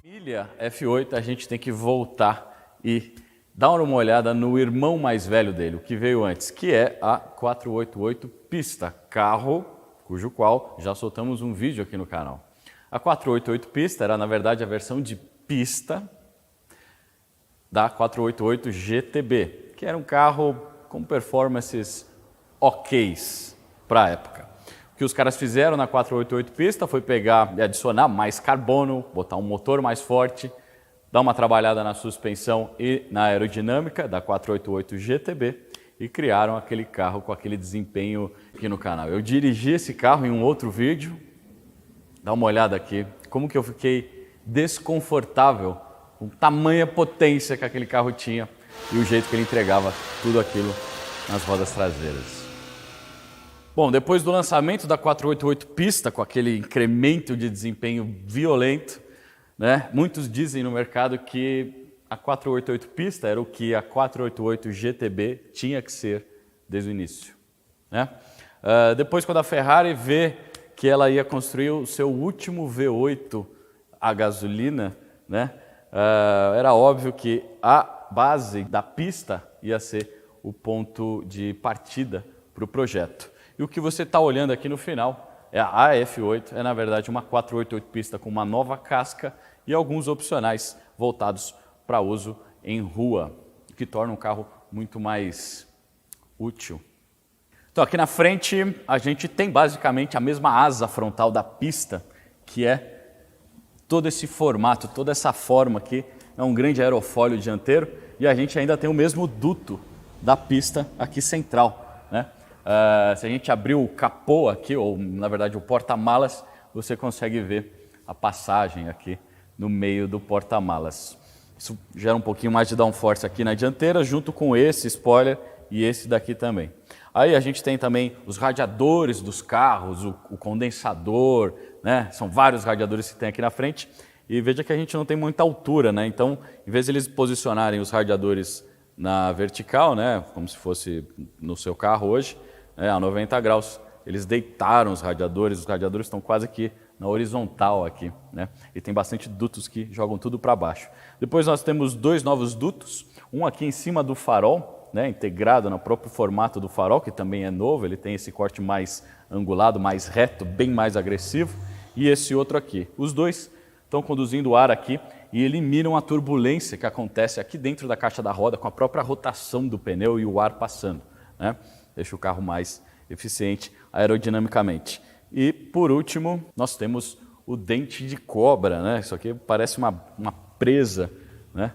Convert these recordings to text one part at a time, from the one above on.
Família F8, a gente tem que voltar e dar uma olhada no irmão mais velho dele, o que veio antes, que é a 488 Pista, carro cujo qual já soltamos um vídeo aqui no canal. A 488 Pista era, na verdade, a versão de pista da 488 GTB, que era um carro com performances ok's para a época. O que os caras fizeram na 488 Pista foi pegar e adicionar mais carbono, botar um motor mais forte, dar uma trabalhada na suspensão e na aerodinâmica da 488 GTB e criaram aquele carro com aquele desempenho aqui no canal. Eu dirigi esse carro em um outro vídeo, dá uma olhada aqui, como que eu fiquei desconfortável com tamanha potência que aquele carro tinha e o jeito que ele entregava tudo aquilo nas rodas traseiras. Bom, depois do lançamento da 488 Pista, com aquele incremento de desempenho violento, né, muitos dizem no mercado que a 488 Pista era o que a 488 GTB tinha que ser desde o início, né? Depois, quando a Ferrari vê que ela ia construir o seu último V8 a gasolina, né, era óbvio que a base da pista ia ser o ponto de partida para o projeto. E o que você está olhando aqui no final é a F8, é na verdade uma 488 Pista com uma nova casca e alguns opcionais voltados para uso em rua, o que torna um carro muito mais útil. Então aqui na frente a gente tem basicamente a mesma asa frontal da pista, que é todo esse formato, toda essa forma aqui, é um grande aerofólio dianteiro e a gente ainda tem o mesmo duto da pista aqui central, né? Se a gente abrir o capô aqui, ou na verdade o porta-malas, você consegue ver a passagem aqui no meio do porta-malas. Isso gera um pouquinho mais de downforce aqui na dianteira, junto com esse spoiler e esse daqui também. Aí a gente tem também os radiadores dos carros, o condensador, né? São vários radiadores que tem aqui na frente. E veja que a gente não tem muita altura, né? Então, em vez de eles posicionarem os radiadores na vertical, né, como se fosse no seu carro hoje, né, a 90 graus, eles deitaram os radiadores estão quase que na horizontal aqui, né? E tem bastante dutos que jogam tudo para baixo. Depois nós temos dois novos dutos, um aqui em cima do farol, né, integrado no próprio formato do farol, que também é novo, ele tem esse corte mais angulado, mais reto, bem mais agressivo, e esse outro aqui. Os dois estão conduzindo o ar aqui e eliminam a turbulência que acontece aqui dentro da caixa da roda com a própria rotação do pneu e o ar passando, né? Deixa o carro mais eficiente aerodinamicamente. E, por último, nós temos o dente de cobra, né? Isso aqui parece uma presa, né?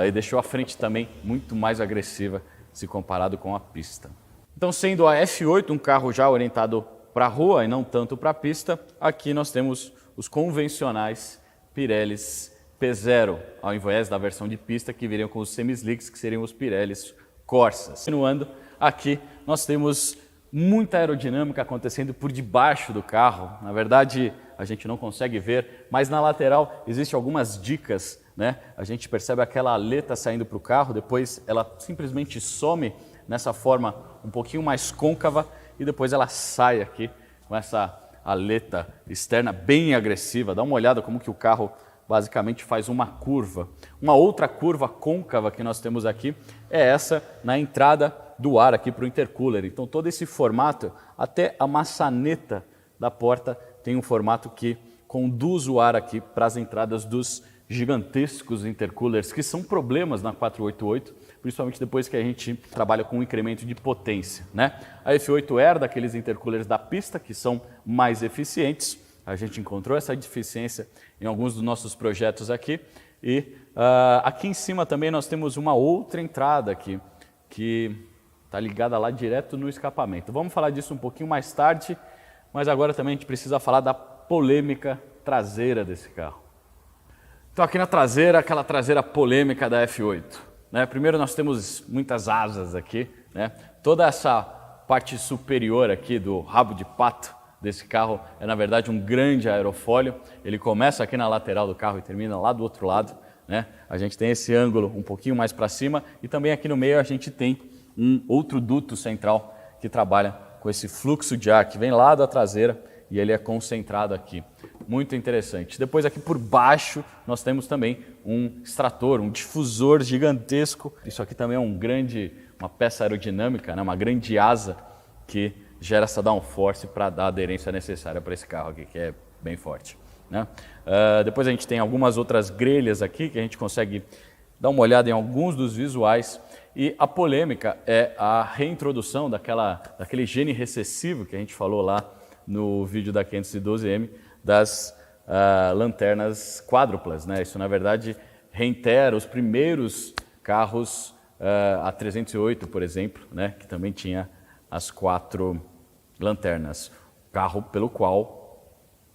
E deixou a frente também muito mais agressiva se comparado com a pista. Então, sendo a F8 um carro já orientado para a rua e não tanto para a pista, aqui nós temos os convencionais Pirellis P0, ao invés da versão de pista que viriam com os semi-slicks, que seriam os Pirellis Corsas. Continuando, aqui nós temos muita aerodinâmica acontecendo por debaixo do carro. Na verdade, a gente não consegue ver, mas na lateral existem algumas dicas, né? A gente percebe aquela aleta saindo para o carro, depois ela simplesmente some nessa forma um pouquinho mais côncava e depois ela sai aqui com essa aleta externa bem agressiva. Dá uma olhada como que o carro basicamente faz uma curva. Uma outra curva côncava que nós temos aqui é essa na entrada do ar aqui para o intercooler. Então todo esse formato, até a maçaneta da porta tem um formato que conduz o ar aqui para as entradas dos gigantescos intercoolers, que são problemas na 488, principalmente depois que a gente trabalha com um incremento de potência, né? A F8 era daqueles intercoolers da pista que são mais eficientes. A gente encontrou essa deficiência em alguns dos nossos projetos aqui. E aqui em cima também nós temos uma outra entrada aqui, que está ligada lá direto no escapamento. Vamos falar disso um pouquinho mais tarde, mas agora também a gente precisa falar da polêmica traseira desse carro. Então aqui na traseira, aquela traseira polêmica da F8. Né? Primeiro nós temos muitas asas aqui, né? Toda essa parte superior aqui do rabo de pato desse carro é na verdade um grande aerofólio. Ele começa aqui na lateral do carro e termina lá do outro lado, né? A gente tem esse ângulo um pouquinho mais para cima e também aqui no meio a gente tem um outro duto central que trabalha com esse fluxo de ar que vem lá da traseira e ele é concentrado aqui. Muito interessante. Depois aqui por baixo nós temos também um extrator, um difusor gigantesco. Isso aqui também é uma peça aerodinâmica, né? Uma grande asa que gera essa downforce para dar a aderência necessária para esse carro aqui, que é bem forte, né? Depois a gente tem algumas outras grelhas aqui que a gente consegue dar uma olhada em alguns dos visuais. E a polêmica é a reintrodução daquele gene recessivo que a gente falou lá no vídeo da 512M, das lanternas quádruplas, né? Isso, na verdade, reitera os primeiros carros, a 308, por exemplo, né? Que também tinha as 4 lanternas. Carro pelo qual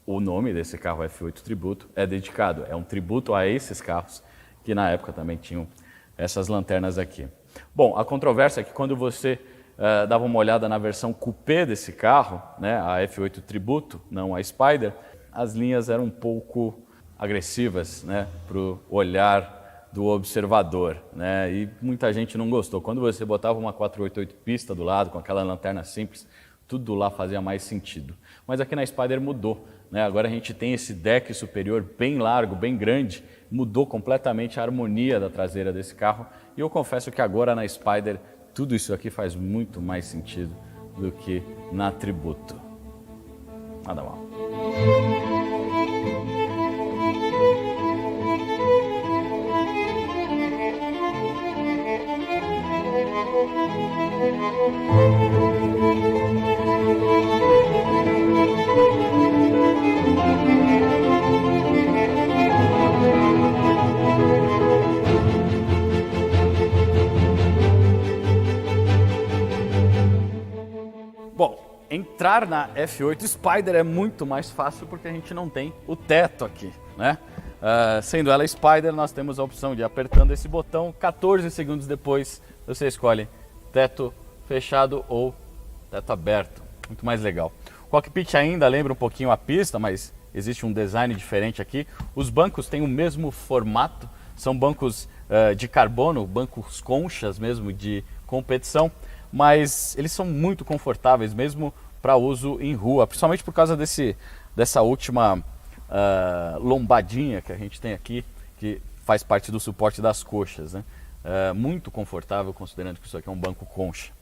o nome desse carro F8 Tributo é dedicado. É um tributo a esses carros que na época também tinham essas lanternas aqui. Bom, a controvérsia é que quando você dava uma olhada na versão coupé desse carro, né, a F8 Tributo, não a Spider, as linhas eram um pouco agressivas, né, para o olhar do observador, né, e muita gente não gostou. Quando você botava uma 488 pista do lado, com aquela lanterna simples, tudo lá fazia mais sentido. Mas aqui na Spider mudou, né? Agora a gente tem esse deck superior bem largo, bem grande, mudou completamente a harmonia da traseira desse carro. E eu confesso que agora na Spider tudo isso aqui faz muito mais sentido do que na Tributo. Nada mal. Bom, entrar na F8 Spider é muito mais fácil porque a gente não tem o teto aqui, né? Sendo ela Spider, nós temos a opção de apertando esse botão, 14 segundos depois você escolhe teto fechado ou teto aberto. Muito mais legal. O cockpit ainda lembra um pouquinho a pista, mas existe um design diferente aqui. Os bancos têm o mesmo formato, são bancos de carbono, bancos conchas mesmo de competição, mas eles são muito confortáveis mesmo para uso em rua, principalmente por causa dessa última lombadinha que a gente tem aqui, que faz parte do suporte das coxas, né? Muito confortável, considerando que isso aqui é um banco concha.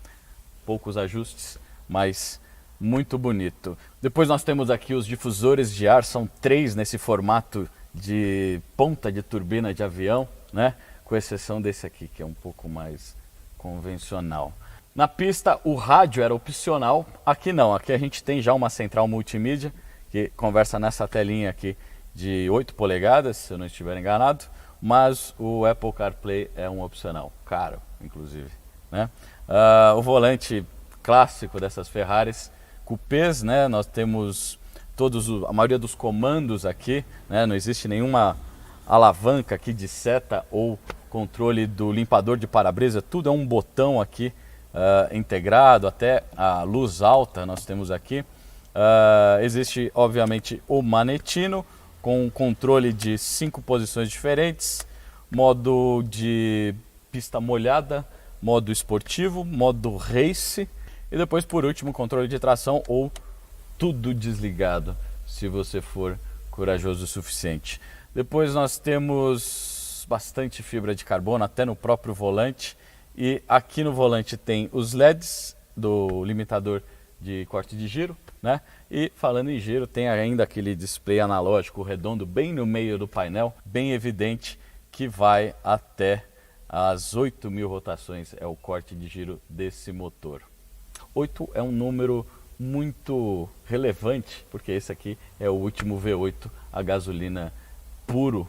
Poucos ajustes, mas muito bonito. Depois nós temos aqui os difusores de ar, são 3 nesse formato de ponta de turbina de avião, né? Com exceção desse aqui, que é um pouco mais convencional. Na pista, o rádio era opcional, aqui não, aqui a gente tem já uma central multimídia, que conversa nessa telinha aqui de 8 polegadas, se eu não estiver enganado, mas o Apple CarPlay é um opcional, caro, inclusive, né? O volante clássico dessas Ferraris coupés, né? Nós temos a maioria dos comandos aqui, né? Não existe nenhuma alavanca aqui de seta ou controle do limpador de para-brisa, tudo é um botão aqui integrado, até a luz alta nós temos aqui. Existe obviamente o manetino com controle de 5 posições diferentes, modo de pista molhada, modo esportivo, modo race e depois por último controle de tração ou tudo desligado, se você for corajoso o suficiente. Depois nós temos bastante fibra de carbono até no próprio volante. E aqui no volante tem os LEDs do limitador de corte de giro, né? E falando em giro, tem ainda aquele display analógico redondo bem no meio do painel, bem evidente, que vai até as 8.000 rotações, é o corte de giro desse motor. 8 é um número muito relevante, porque esse aqui é o último V8 a gasolina puro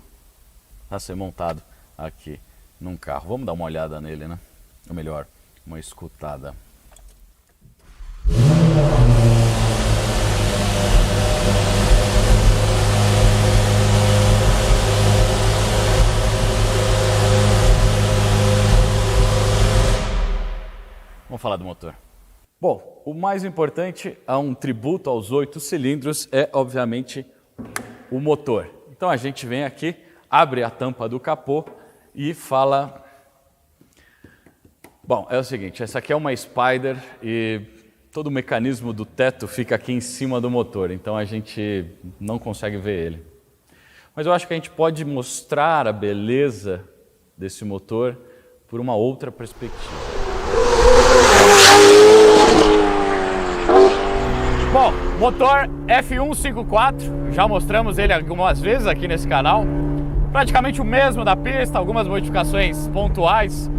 a ser montado aqui num carro. Vamos dar uma olhada nele, né? Ou melhor, uma escutada. Vamos falar do motor. Bom, o mais importante a um tributo aos 8 cilindros é, obviamente, o motor. Então a gente vem aqui, abre a tampa do capô e fala... Bom, é o seguinte, essa aqui é uma Spider e todo o mecanismo do teto fica aqui em cima do motor, então a gente não consegue ver ele. Mas eu acho que a gente pode mostrar a beleza desse motor por uma outra perspectiva. Bom, motor F154, já mostramos ele algumas vezes aqui nesse canal. Praticamente o mesmo da pista, algumas modificações pontuais,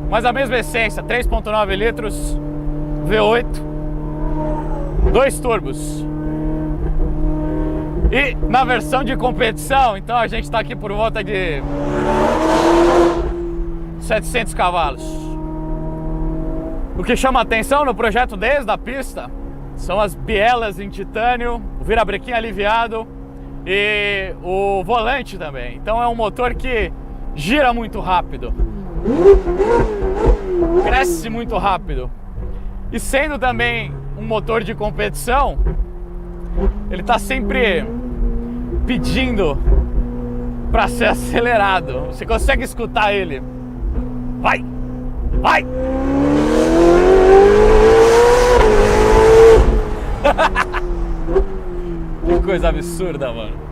mas a mesma essência, 3.9 litros, V8, 2 turbos. E na versão de competição, então a gente está aqui por volta de 700 cavalos. O que chama a atenção no projeto desde a pista são as bielas em titânio, o virabrequim aliviado e o volante também. Então é um motor que gira muito rápido, cresce muito rápido. E sendo também um motor de competição, ele está sempre pedindo para ser acelerado. Você consegue escutar ele. Vai! Vai! Que coisa absurda, mano.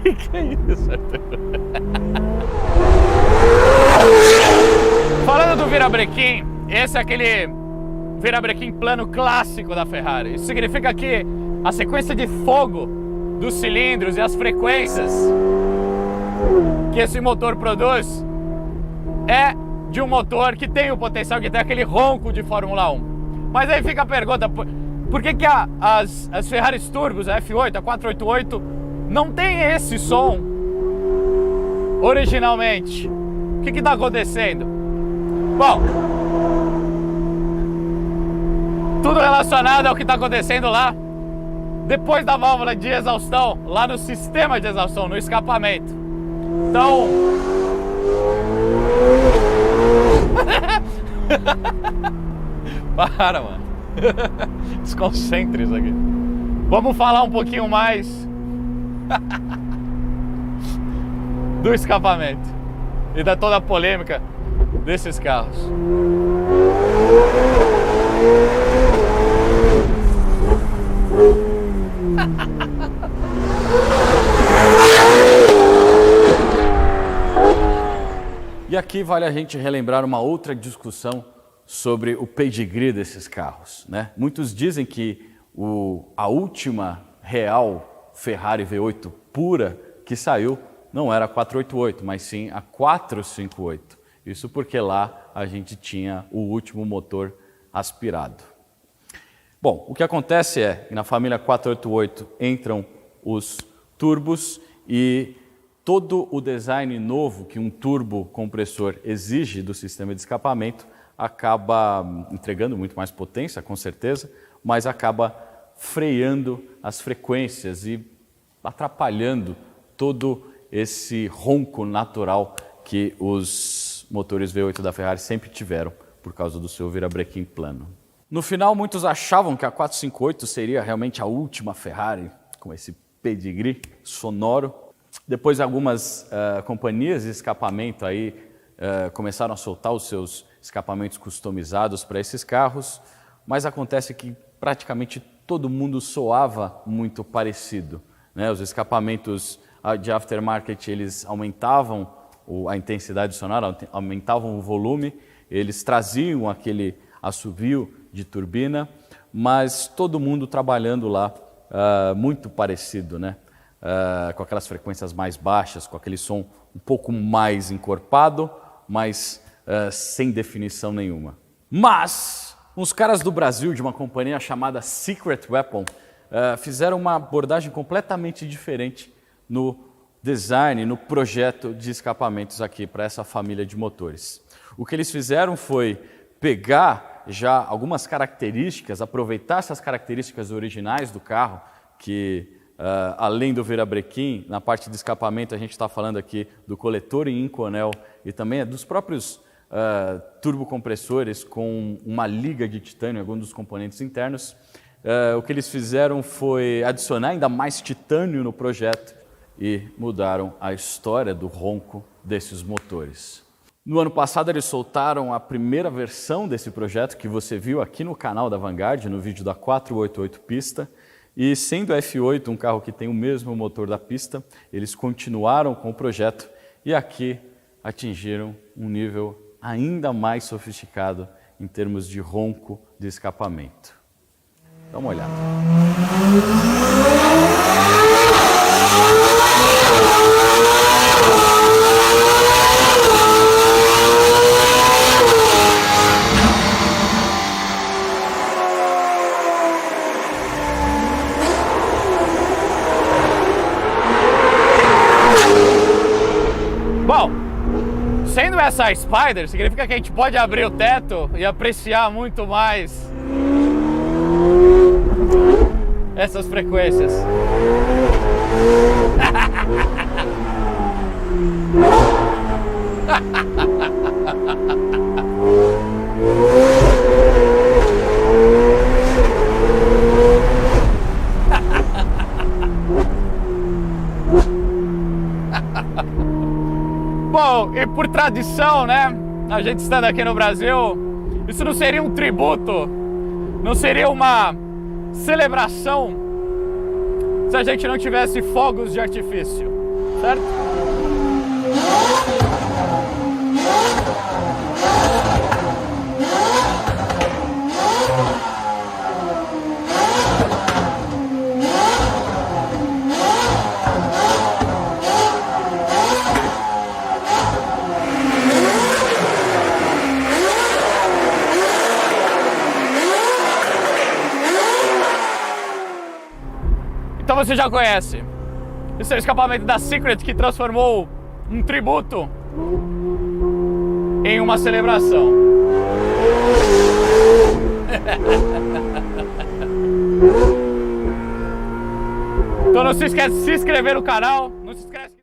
Que é isso, Arthur? Falando do virabrequim, esse é aquele virabrequim plano clássico da Ferrari. Isso significa que a sequência de fogo dos cilindros e as frequências que esse motor produz é de um motor que tem o potencial, que tem aquele ronco de Fórmula 1. Mas aí fica a pergunta, por que as Ferraris Turbos, a F8, a 488, não tem esse som originalmente? O que está acontecendo? Bom, tudo relacionado ao que está acontecendo lá depois da válvula de exaustão, lá no sistema de exaustão, no escapamento. Então... Para, mano. Desconcentre isso aqui. Vamos falar um pouquinho mais do escapamento e da toda a polêmica desses carros. E aqui vale a gente relembrar uma outra discussão sobre o pedigree desses carros, né? Muitos dizem que a última real Ferrari V8 pura que saiu não era a 488, mas sim a 458. Isso porque lá a gente tinha o último motor aspirado. Bom, o que acontece é que na família 488 entram os turbos e todo o design novo que um turbo compressor exige do sistema de escapamento acaba entregando muito mais potência, com certeza, mas acaba freando as frequências e atrapalhando todo esse ronco natural que os motores V8 da Ferrari sempre tiveram por causa do seu virabrequim plano. No final, muitos achavam que a 458 seria realmente a última Ferrari com esse pedigree sonoro. Depois, algumas companhias de escapamento aí começaram a soltar os seus escapamentos customizados para esses carros, mas acontece que praticamente todo mundo soava muito parecido, né? Os escapamentos de aftermarket, eles aumentavam a intensidade sonora, aumentavam o volume, eles traziam aquele assovio de turbina, mas todo mundo trabalhando lá muito parecido, né? Com aquelas frequências mais baixas, com aquele som um pouco mais encorpado, mas sem definição nenhuma. Mas uns caras do Brasil, de uma companhia chamada Secret Weapon, fizeram uma abordagem completamente diferente no design, no projeto de escapamentos aqui para essa família de motores. O que eles fizeram foi pegar já algumas características, aproveitar essas características originais do carro, que além do virabrequim, na parte de escapamento a gente está falando aqui do coletor em Inconel e também dos próprios turbocompressores com uma liga de titânio em alguns dos componentes internos. O que eles fizeram foi adicionar ainda mais titânio no projeto e mudaram a história do ronco desses motores. No ano passado eles soltaram a primeira versão desse projeto que você viu aqui no canal da Vanguard, no vídeo da 488 pista, e sendo a F8 um carro que tem o mesmo motor da pista, eles continuaram com o projeto e aqui atingiram um nível ainda mais sofisticado em termos de ronco de escapamento. Dá uma olhada. Bom, sendo essa a Spider, significa que a gente pode abrir o teto e apreciar muito mais essas frequências. Bom, e por tradição, né, a gente estando aqui no Brasil, isso não seria um tributo, não seria uma celebração se a gente não tivesse fogos de artifício, certo? Então você já conhece. Esse é o escapamento da Secret que transformou um tributo em uma celebração. Então não se esquece de se inscrever no canal. Não se esquece.